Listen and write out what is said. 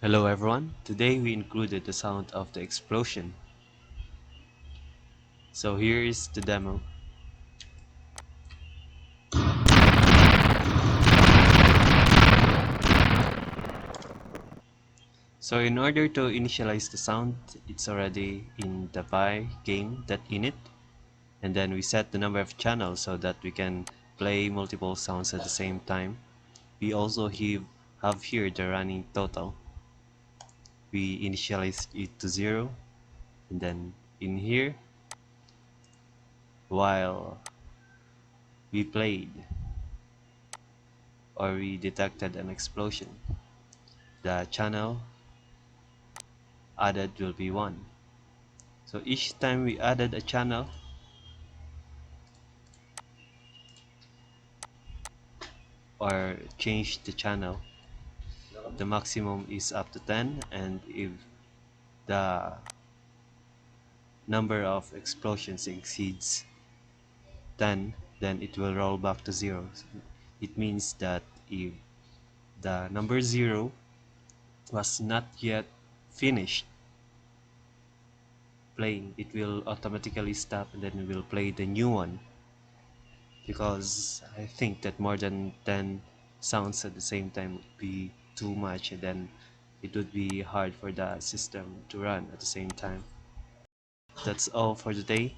Hello everyone, today we included the sound of the explosion. So here is the demo. So in order to initialize the sound, it's already in the Vi game.init, and then we set the number of channels so that we can play multiple sounds at the same time. We also have here the running total. We initialize it to 0, and then in here, while we played or we detected an explosion, the channel added will be 1. So each time we added a channel or changed the channel, the maximum is up to 10, and if the number of explosions exceeds 10, then it will roll back to 0. It means that if the number 0 was not yet finished playing, it will automatically stop and then we will play the new one, because I think that more than 10 sounds at the same time would be too much, and then it would be hard for the system to run at the same time. That's all for today.